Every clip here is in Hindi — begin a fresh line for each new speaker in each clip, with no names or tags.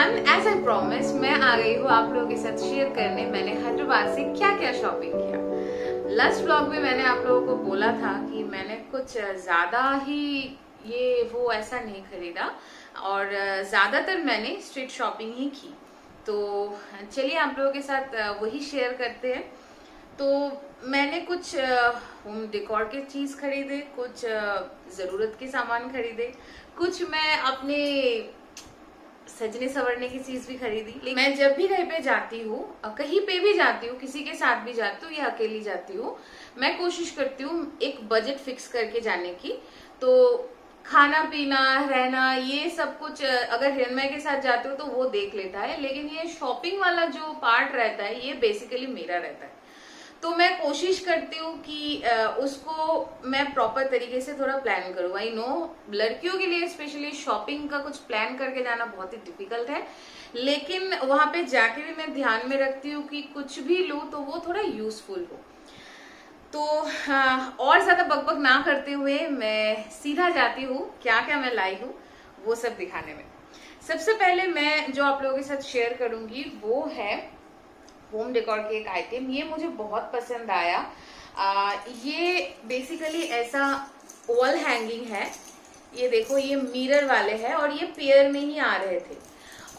एवरीवन, एज आई प्रॉमिस मैं आ गई हूँ आप लोगों के साथ शेयर करने मैंने हैदराबाद से क्या क्या शॉपिंग किया। लास्ट व्लॉग में मैंने आप लोगों को बोला था कि मैंने कुछ ज्यादा ही ये वो ऐसा नहीं खरीदा और ज्यादातर मैंने स्ट्रीट शॉपिंग ही की। तो चलिए आप लोगों के साथ वही शेयर करते हैं। तो मैंने कुछ होम डेकोर के चीज खरीदे, कुछ जरूरत के सामान खरीदे, कुछ मैं अपने सजने संवरने की चीज भी खरीदी। लेकिन मैं जब भी कहीं पे जाती हूँ, कहीं पे भी जाती हूँ, किसी के साथ भी जाती हूँ या अकेली जाती हूँ, मैं कोशिश करती हूँ एक बजट फिक्स करके जाने की। तो खाना पीना रहना ये सब कुछ अगर हिरणमय के साथ जाते हो तो वो देख लेता है, लेकिन ये शॉपिंग वाला जो पार्ट रहता है ये बेसिकली मेरा रहता है। तो मैं कोशिश करती हूँ कि उसको मैं प्रॉपर तरीके से थोड़ा प्लान करूँ। आई नो लड़कियों के लिए स्पेशली शॉपिंग का कुछ प्लान करके जाना बहुत ही डिफिकल्ट है, लेकिन वहां पे जाके भी मैं ध्यान में रखती हूँ कि कुछ भी लूँ तो वो थोड़ा यूजफुल हो। तो और ज्यादा बकबक ना करते हुए मैं सीधा जाती हूँ क्या क्या मैं लाई हूँ वो सब दिखाने में। सबसे पहले मैं जो आप लोगों के साथ शेयर करूंगी वो है होम डेकोर के एक आइटम। ये मुझे बहुत पसंद आया। ये बेसिकली ऐसा वॉल हैंगिंग है। ये देखो, ये मिरर वाले हैं और ये पेयर में ही आ रहे थे।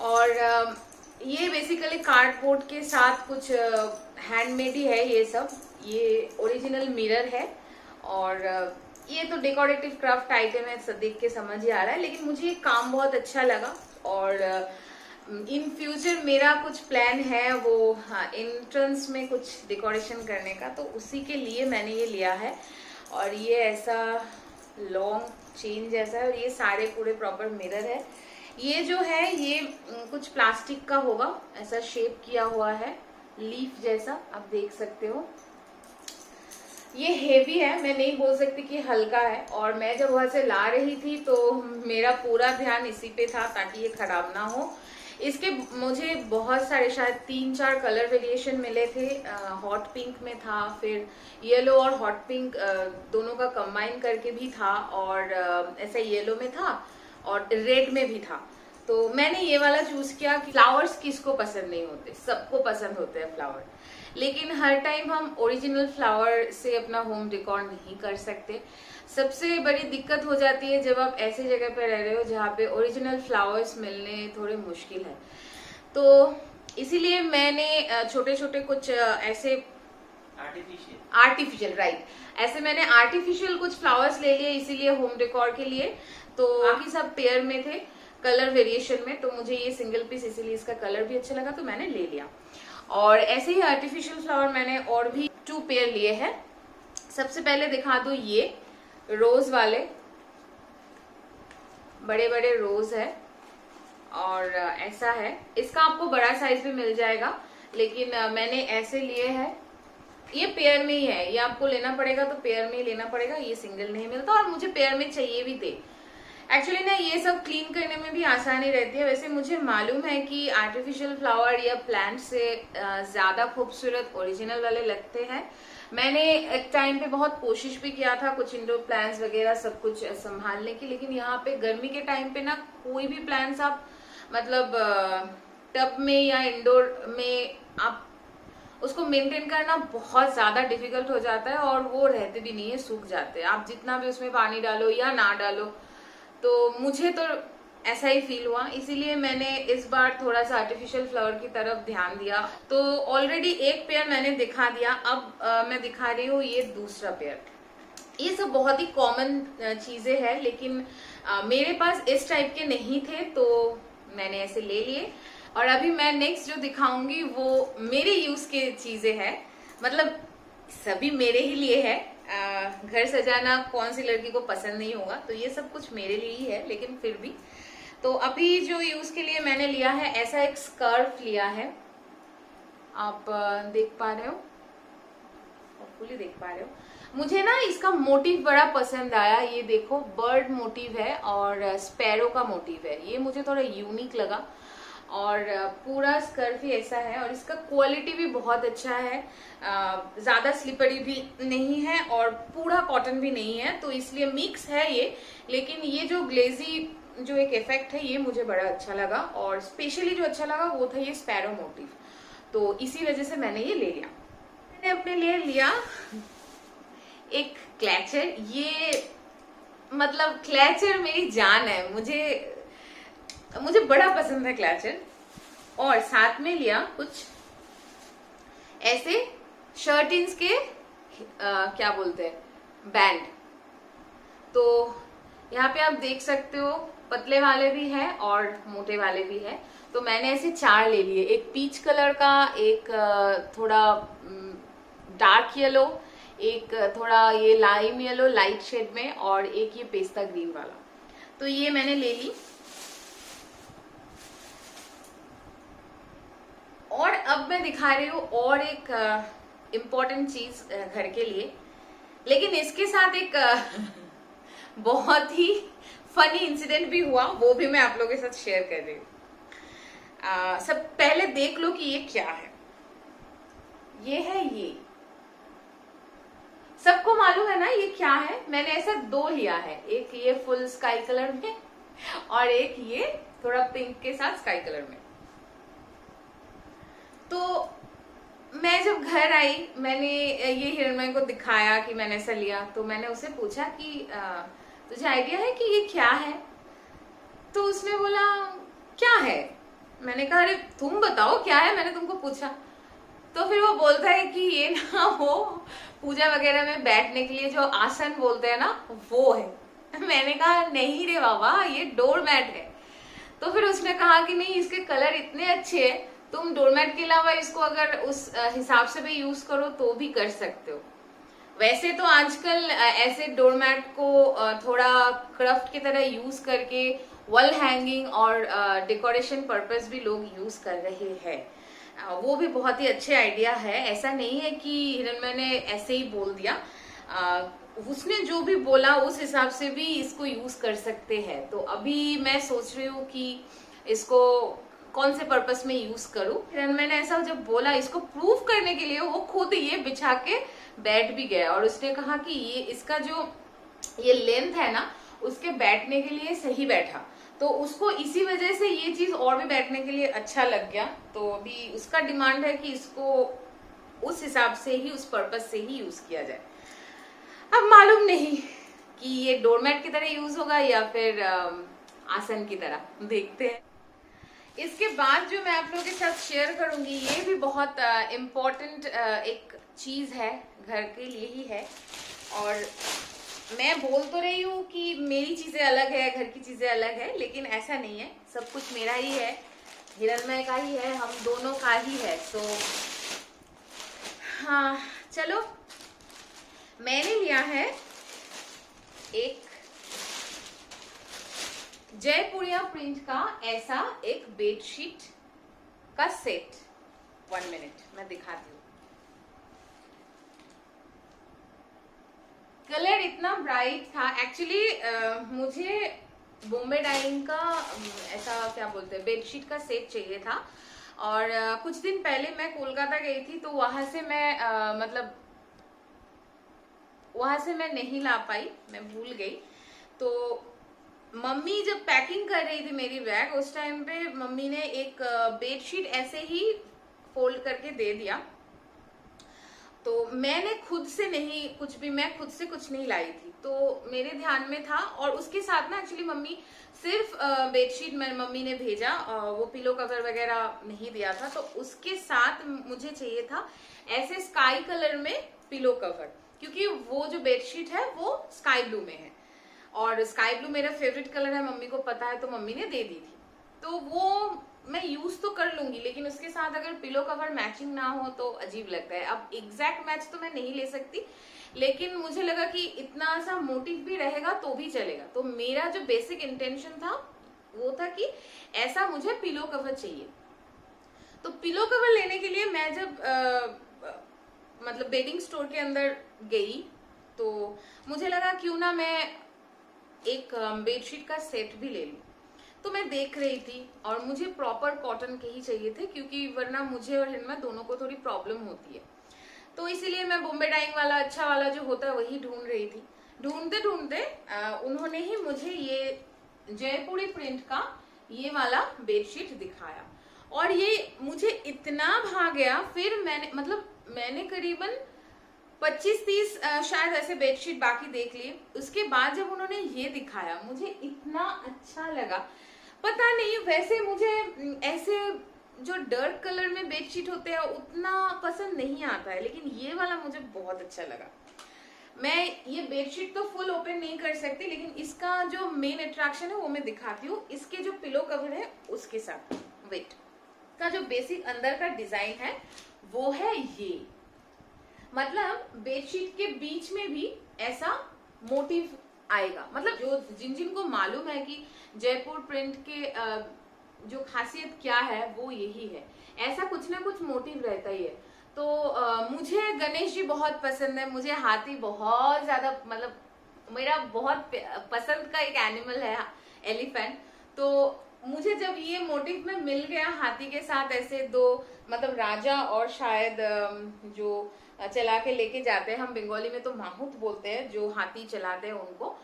और ये बेसिकली कार्डबोर्ड के साथ कुछ हैंडमेड ही है ये सब। ये ओरिजिनल मिरर है और ये तो डेकोरेटिव क्राफ्ट आइटम है, देख के समझ ही आ रहा है, लेकिन मुझे ये काम बहुत अच्छा लगा। और इन फ्यूचर मेरा कुछ प्लान है वो एंट्रेंस में कुछ डेकोरेशन करने का, तो उसी के लिए मैंने ये लिया है। और ये ऐसा लॉन्ग चेन जैसा है और ये सारे पूरे प्रॉपर मिरर है। ये जो है ये कुछ प्लास्टिक का होगा, ऐसा शेप किया हुआ है लीफ जैसा, आप देख सकते हो। ये हेवी है, मैं नहीं बोल सकती कि हल्का है। और मैं जब वहां से ला रही थी तो मेरा पूरा ध्यान इसी पे था ताकि ये खराब ना हो। इसके मुझे बहुत सारे शायद 3-4 कलर वेरिएशन मिले थे। हॉट पिंक में था, फिर येलो और हॉट पिंक दोनों का कंबाइन करके भी था, और ऐसा येलो में था और रेड में भी था। तो मैंने ये वाला चूज किया कि फ्लावर्स किसको पसंद नहीं होते, सबको पसंद होते हैं फ्लावर, लेकिन हर टाइम हम ओरिजिनल फ्लावर से अपना होम डेकोर नहीं कर सकते। सबसे बड़ी दिक्कत हो जाती है जब आप ऐसे जगह पर रह रहे हो जहाँ पे ओरिजिनल फ्लावर्स मिलने थोड़े मुश्किल है। तो इसीलिए मैंने छोटे छोटे कुछ ऐसे आर्टिफिशियल राइट, ऐसे मैंने आर्टिफिशियल कुछ फ्लावर्स ले लिए इसीलिए होम डेकोर के लिए। तो बाकी सब पेयर में थे, कलर वेरिएशन में। तो मुझे ये सिंगल पीस इसीलिए इसका कलर भी अच्छा लगा तो मैंने ले लिया। और ऐसे ही आर्टिफिशियल फ्लावर मैंने और भी 2 पेयर लिए हैं। सबसे पहले दिखा दो, ये रोज वाले बड़े बड़े रोज है और ऐसा है। इसका आपको बड़ा साइज भी मिल जाएगा, लेकिन मैंने ऐसे लिए हैं। ये पेयर में ही है, ये आपको लेना पड़ेगा तो पेयर में ही लेना पड़ेगा, ये सिंगल नहीं मिलता। और मुझे पेयर में चाहिए भी थे। एक्चुअली ना ये सब क्लीन करने में भी आसानी रहती है। वैसे मुझे मालूम है कि आर्टिफिशियल फ्लावर या प्लांट से ज्यादा खूबसूरत ओरिजिनल वाले लगते हैं। मैंने एक टाइम पे बहुत कोशिश भी किया था कुछ इंडोर प्लांट्स वगैरह सब कुछ संभालने की, लेकिन यहाँ पे गर्मी के टाइम पे ना कोई भी प्लांट्स आप मतलब टब में या इंडोर में आप उसको मेंटेन करना बहुत ज्यादा डिफिकल्ट हो जाता है और वो रहते भी नहीं है, सूख जाते हैं, आप जितना भी उसमें पानी डालो या ना डालो। तो मुझे तो ऐसा ही फील हुआ, इसीलिए मैंने इस बार थोड़ा सा आर्टिफिशियल फ्लावर की तरफ ध्यान दिया। तो ऑलरेडी एक पेयर मैंने दिखा दिया, अब मैं दिखा रही हूँ ये दूसरा पेयर। ये सब बहुत ही कॉमन चीजें हैं, लेकिन मेरे पास इस टाइप के नहीं थे तो मैंने ऐसे ले लिए। और अभी मैं नेक्स्ट जो दिखाऊंगी वो मेरे यूज के चीजें हैं, मतलब सभी मेरे ही लिए है। घर सजाना कौन सी लड़की को पसंद नहीं होगा, तो ये सब कुछ मेरे लिए ही है, लेकिन फिर भी। तो अभी जो यूज के लिए मैंने लिया है, ऐसा एक स्कार्फ लिया है, आप देख पा रहे हो, होपफुली देख पा रहे हो। मुझे ना इसका मोटिव बड़ा पसंद आया। ये देखो, बर्ड मोटिव है और स्पैरो का मोटिव है, ये मुझे थोड़ा यूनिक लगा। और पूरा स्कार्फ ही ऐसा है और इसका क्वालिटी भी बहुत अच्छा है, ज्यादा स्लिपरी भी नहीं है और पूरा कॉटन भी नहीं है, तो इसलिए मिक्स है ये। लेकिन ये जो ग्लेजी जो एक इफेक्ट है ये मुझे बड़ा अच्छा लगा, और स्पेशली जो अच्छा लगा वो था ये स्पैरो मोटिव, तो इसी वजह से मैंने ये ले लिया। मैंने अपने लिए लिया एक क्लैचर। ये मतलब क्लैचर मेरी जान है, मुझे बड़ा पसंद है क्लैचर। और साथ में लिया कुछ ऐसे शर्टिन्स के क्या बोलते हैं, बैंड। तो यहाँ पे आप देख सकते हो पतले वाले भी है और मोटे वाले भी है। तो मैंने ऐसे 4 ले लिए, एक पीच कलर का, एक थोड़ा डार्क येलो, एक थोड़ा ये लाइम येलो लाइट शेड में, और एक ये पेस्ता ग्रीन वाला। तो ये मैंने ले ली। और अब मैं दिखा रही हूँ और एक इम्पॉर्टेंट चीज घर के लिए, लेकिन इसके साथ एक बहुत ही फनी इंसिडेंट भी हुआ, वो भी मैं आप लोगों के साथ शेयर कर रही हूँ। सब पहले देख लो कि ये क्या है। ये है, ये सबको मालूम है ना ये क्या है। मैंने ऐसा 2 लिया है, एक ये फुल स्काई कलर में और एक ये थोड़ा पिंक के साथ स्काई कलर में। तो मैं जब घर आई, मैंने ये हिरणमय को दिखाया कि मैंने ऐसा लिया। तो मैंने उसे पूछा कि तुझे आइडिया है कि ये क्या है? तो उसने बोला क्या है। मैंने कहा अरे तुम बताओ क्या है, मैंने तुमको पूछा। तो फिर वो बोलता है कि ये ना वो पूजा वगैरह में बैठने के लिए जो आसन बोलते हैं ना, वो है। मैंने कहा नहीं रे बाबा, ये डोरमैट है। तो फिर उसने कहा कि नहीं, इसके कलर इतने अच्छे हैं, तुम डोरमैट के अलावा इसको अगर उस हिसाब से भी यूज करो तो भी कर सकते हो। वैसे तो आजकल ऐसे डोरमैट को थोड़ा क्राफ्ट की तरह यूज करके वॉल हैंगिंग और डेकोरेशन पर्पस भी लोग यूज कर रहे हैं। वो भी बहुत ही अच्छे आइडिया है। ऐसा नहीं है कि हिरणमय ने ऐसे ही बोल दिया, उसने जो भी बोला उस हिसाब से भी इसको यूज कर सकते हैं। तो अभी मैं सोच रही हूँ कि इसको कौन से पर्पस में यूज करूं। हिरणमय ने ऐसा जब बोला, इसको प्रूव करने के लिए वो खुद ये बिछा के बैठ भी गया, और उसने कहा कि ये इसका जो ये लेंथ है ना, उसके बैठने के लिए सही बैठा। तो उसको इसी वजह से ये चीज और भी बैठने के लिए अच्छा लग गया। तो अभी उसका डिमांड है कि इसको उस हिसाब से ही, उस पर्पस से ही यूज किया जाए। अब मालूम नहीं कि ये डोरमैट की तरह यूज होगा या फिर आसन की तरह, देखते हैं। इसके बाद जो मैं आप लोगों के साथ शेयर करूंगी, ये भी बहुत इम्पोर्टेंट एक चीज है, घर के लिए ही है। और मैं बोल तो रही हूँ कि मेरी चीजें अलग है, घर की चीजें अलग है, लेकिन ऐसा नहीं है। सब कुछ मेरा ही है, हिरणमय का ही है, हम दोनों का ही है। तो हाँ चलो, मैंने लिया है एक जयपुरिया प्रिंट का ऐसा एक बेडशीट का सेट। 1 मिनट मैं दिखाती हूँ। कलर इतना ब्राइट था। एक्चुअली मुझे बॉम्बे डाइंग का ऐसा क्या बोलते हैं, बेडशीट का सेट चाहिए था। और कुछ दिन पहले मैं कोलकाता गई थी, तो वहां से मैं मतलब वहां से मैं नहीं ला पाई, मैं भूल गई। तो मम्मी जब पैकिंग कर रही थी मेरी बैग, उस टाइम पे मम्मी ने एक बेडशीट ऐसे ही फोल्ड करके दे दिया। तो मैंने खुद से नहीं कुछ भी, मैं खुद से कुछ नहीं लाई थी, तो मेरे ध्यान में था। और उसके साथ ना एक्चुअली मम्मी सिर्फ बेडशीट मम्मी ने भेजा, वो पिलो कवर वगैरह नहीं दिया था। तो उसके साथ मुझे चाहिए था ऐसे स्काई कलर में पिलो कवर, क्योंकि वो जो बेडशीट है वो स्काई ब्लू में है, और स्काई ब्लू मेरा फेवरेट कलर है, मम्मी को पता है, तो मम्मी ने दे दी थी। तो वो मैं यूज तो कर लूंगी, लेकिन उसके साथ अगर पिलो कवर मैचिंग ना हो तो अजीब लगता है। अब एग्जैक्ट मैच तो मैं नहीं ले सकती, लेकिन मुझे लगा कि इतना सा मोटिव भी रहेगा तो भी चलेगा। तो मेरा जो बेसिक इंटेंशन था वो था कि ऐसा मुझे पिलो कवर चाहिए। तो पिलो कवर लेने के लिए मैं जब मतलब बेडिंग स्टोर के अंदर गई, तो मुझे लगा क्यों ना मैं एक बेडशीट का सेट भी ले लूं। तो मैं देख रही थी, और मुझे प्रॉपर कॉटन के ही चाहिए थे, क्योंकि वरना मुझे और हिरणमय दोनों को थोड़ी प्रॉब्लम होती है। तो इसीलिए मैं बॉम्बे डाइंग वाला अच्छा वाला जो होता है वही ढूंढ रही थी। ढूंढते ढूंढते उन्होंने ही मुझे ये जयपुरी प्रिंट का ये वाला बेडशीट दिखाया और ये मुझे इतना भा गया। फिर मैंने करीबन 25-30 शायद ऐसे बेडशीट बाकी देख लिए। उसके बाद जब उन्होंने ये दिखाया मुझे इतना अच्छा लगा। पता नहीं, वैसे मुझे ऐसे जो डार्क कलर में बेडशीट होते हैं उतना पसंद नहीं आता है, लेकिन ये वाला मुझे बहुत अच्छा लगा। मैं ये बेडशीट तो फुल ओपन नहीं कर सकती, लेकिन इसका जो मेन अट्रैक्शन है वो मैं दिखाती हूँ। इसके जो पिलो कवर है उसके साथ वेट का जो बेसिक अंदर का डिजाइन है वो है ये, मतलब बेडशीट के बीच में भी ऐसा मोटिव आएगा। मतलब जो जिनको मालूम है कि जयपुर प्रिंट के जो खासियत क्या है वो यही है, ऐसा कुछ ना कुछ मोटिव रहता ही है। तो मुझे गणेश जी बहुत पसंद है, मुझे हाथी बहुत ज्यादा, मतलब मेरा बहुत पसंद का एक एनिमल है एलिफेंट। तो मुझे जब ये मोटिव में मिल गया हाथी के साथ ऐसे दो, मतलब राजा और शायद जो चला के लेके जाते हैं, हम बंगाली में तो माहुत बोलते हैं जो हाथी चलाते हैं उनको।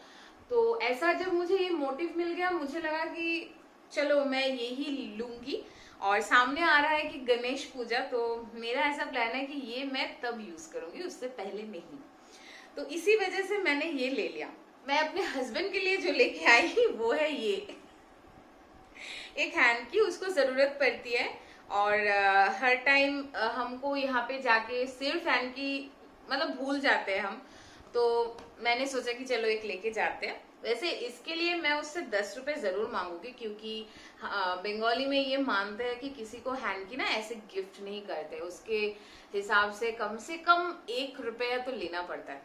तो ऐसा जब मुझे ये मोटिव मिल गया मुझे लगा कि चलो मैं यही लूंगी। और सामने आ रहा है कि गणेश पूजा, तो मेरा ऐसा प्लान है कि ये मैं तब यूज करूंगी, उससे पहले नहीं। तो इसी वजह से मैंने ये ले लिया। मैं अपने हस्बैंड के लिए जो लेके आई वो है ये एक हैंड की, उसको जरूरत पड़ती है और हर टाइम हमको यहाँ पे जाके सिर्फ हैंड की मतलब भूल जाते हैं हम। तो मैंने सोचा कि चलो एक लेके जाते हैं। वैसे इसके लिए मैं उससे 10 रुपए जरूर मांगूंगी, क्योंकि बंगाली में ये मानते हैं कि किसी को हैंड की ना ऐसे गिफ्ट नहीं करते, उसके हिसाब से कम 1 रुपया तो लेना पड़ता है।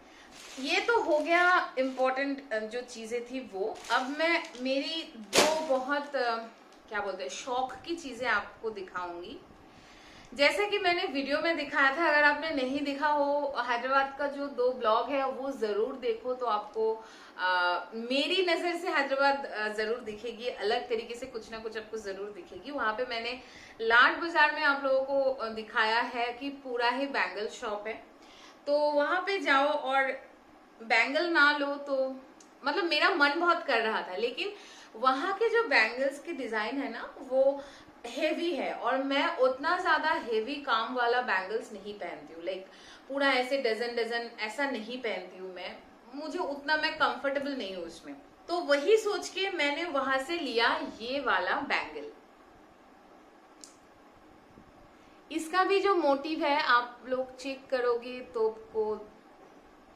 ये तो हो गया इम्पोर्टेंट जो चीजें थी वो। अब मैं मेरी दो बहुत क्या बोलते हैं शौक की चीजें आपको दिखाऊंगी। जैसे कि मैंने वीडियो में दिखाया था, अगर आपने नहीं देखा हो हैदराबाद का जो 2 ब्लॉग है वो जरूर देखो, तो आपको मेरी नजर से हैदराबाद जरूर दिखेगी, अलग तरीके से कुछ ना कुछ आपको जरूर दिखेगी। वहां पे मैंने लाड बाजार में आप लोगों को दिखाया है कि पूरा ही बैंगल शॉप है, तो वहां पे जाओ और बैंगल ना लो तो मतलब मेरा मन बहुत कर रहा था, लेकिन वहां के जो बैंगल्स के डिजाइन है ना वो हेवी है और मैं उतना ज्यादा हेवी काम वाला बैंगल्स नहीं पहनती हूँ। लाइक पूरा ऐसे डजन ऐसा नहीं पहनती हूँ मैं, मुझे उतना मैं कंफर्टेबल नहीं हूँ उसमें। तो वही सोच के मैंने वहां से लिया ये वाला बैंगल। इसका भी जो मोटिव है आप लोग चेक करोगे तो आपको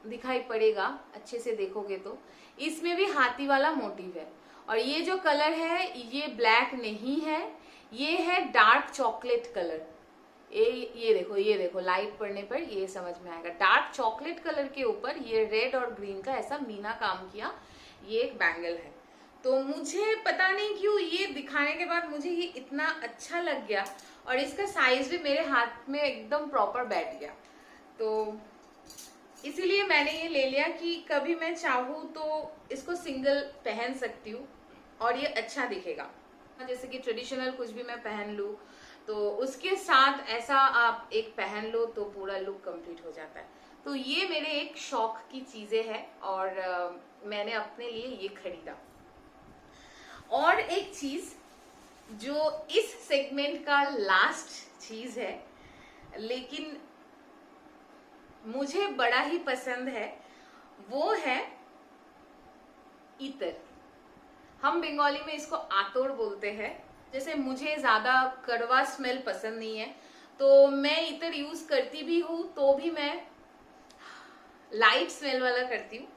दिखाई पड़ेगा, अच्छे से देखोगे तो इसमें भी हाथी वाला मोटिव है। और ये जो कलर है ये ब्लैक नहीं है, ये है डार्क चॉकलेट कलर। ये देखो लाइट पड़ने पर ये समझ में आएगा। डार्क चॉकलेट कलर के ऊपर ये रेड और ग्रीन का ऐसा मीना काम किया ये एक बैंगल है। तो मुझे पता नहीं क्यों ये दिखाने के बाद मुझे ये इतना अच्छा लग गया और इसका साइज भी मेरे हाथ में एकदम प्रॉपर बैठ गया। तो इसीलिए मैंने ये ले लिया कि कभी मैं चाहूँ तो इसको सिंगल पहन सकती हूँ और ये अच्छा दिखेगा। जैसे कि ट्रेडिशनल कुछ भी मैं पहन लूँ तो उसके साथ ऐसा आप एक पहन लो तो पूरा लुक कंप्लीट हो जाता है। तो ये मेरे एक शौक की चीजें हैं और मैंने अपने लिए ये खरीदा। और एक चीज जो इस सेगमेंट का लास्ट चीज है लेकिन मुझे बड़ा ही पसंद है, वो है इतर। हम बंगाली में इसको आतोड़ बोलते हैं। जैसे मुझे ज्यादा कड़वा स्मेल पसंद नहीं है तो मैं इतर यूज करती भी हूँ तो भी मैं लाइट स्मेल वाला करती हूँ।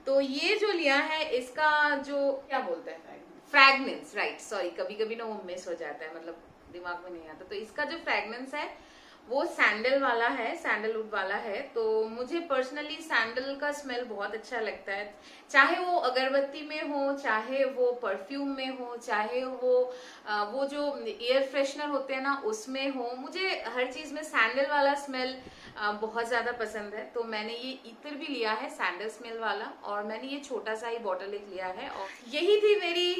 तो ये जो लिया है इसका जो क्या बोलते हैं फ्रेगनेंस, राइट, सॉरी कभी कभी ना वो मिस हो जाता है, मतलब दिमाग में नहीं आता। तो इसका जो फ्रेगनेंस है वो सैंडल वाला है, सैंडलवुड वाला है। तो मुझे पर्सनली सैंडल का स्मेल बहुत अच्छा लगता है, चाहे वो अगरबत्ती में हो, चाहे वो परफ्यूम में हो, चाहे वो जो एयर फ्रेशनर होते हैं ना उसमें हो। मुझे हर चीज में सैंडल वाला स्मेल बहुत ज्यादा पसंद है। तो मैंने ये इत्र भी लिया है सैंडल स्मेल वाला और मैंने ये छोटा सा ही बॉटल एक लिया है। और यही थी मेरी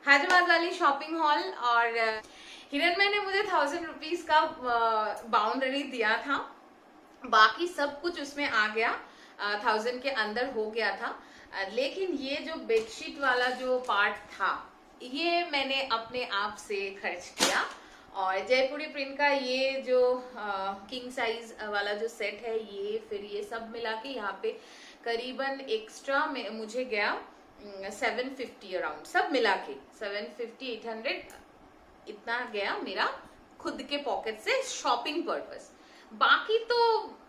हैदराबाद वाली शॉपिंग हॉल। और हिरणमय ने मुझे 1000 रुपीज का बाउंड्री दिया था, बाकी सब कुछ उसमें आ गया, 1000 के अंदर हो गया था। लेकिन ये जो बेडशीट वाला जो पार्ट था ये मैंने अपने आप से खर्च किया। और जयपुरी प्रिंट का ये जो किंग साइज वाला जो सेट है ये फिर ये सब मिला के यहाँ पे करीबन एक्स्ट्रा में मुझे गया 750 अराउंड, सब मिला के 750 800 इतना गया मेरा खुद के पॉकेट से शॉपिंग पर्पस। बाकी तो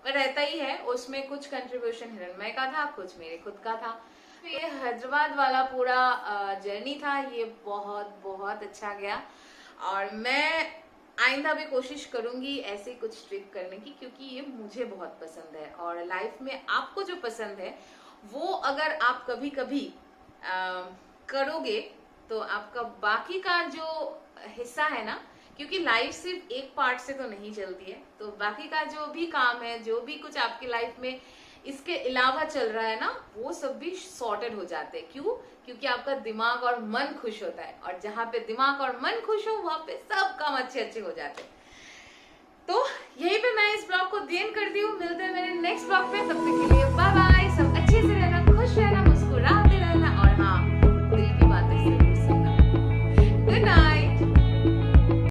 रहता ही है, उसमें कुछ कंट्रीब्यूशन हिरणमय का था, कुछ मेरे खुद का था। ये हैदराबाद वाला पूरा जर्नी था, ये बहुत बहुत अच्छा गया। और मैं आइंदा भी कोशिश करूंगी ऐसे कुछ ट्रिप करने की, क्योंकि ये मुझे बहुत पसंद है। और लाइफ में आपको जो पसंद है वो अगर आप कभी कभी करोगे तो आपका बाकी का जो हिस्सा है ना, क्योंकि लाइफ सिर्फ एक पार्ट से तो नहीं चलती है, तो बाकी का जो भी काम है, जो भी कुछ आपकी लाइफ में इसके अलावा चल रहा है ना, वो सब भी सॉर्टेड हो जाते हैं। क्यों? क्योंकि आपका दिमाग और मन खुश होता है, और जहां पे दिमाग और मन खुश हो वहां पे सब काम अच्छे अच्छे हो जाते हैं। तो यहीं पे मैं इस ब्लॉग को दी एंड करती हूँ। मिलते हैं मेरे नेक्स्ट ब्लॉग पे, तब तक के लिए बाय बाय।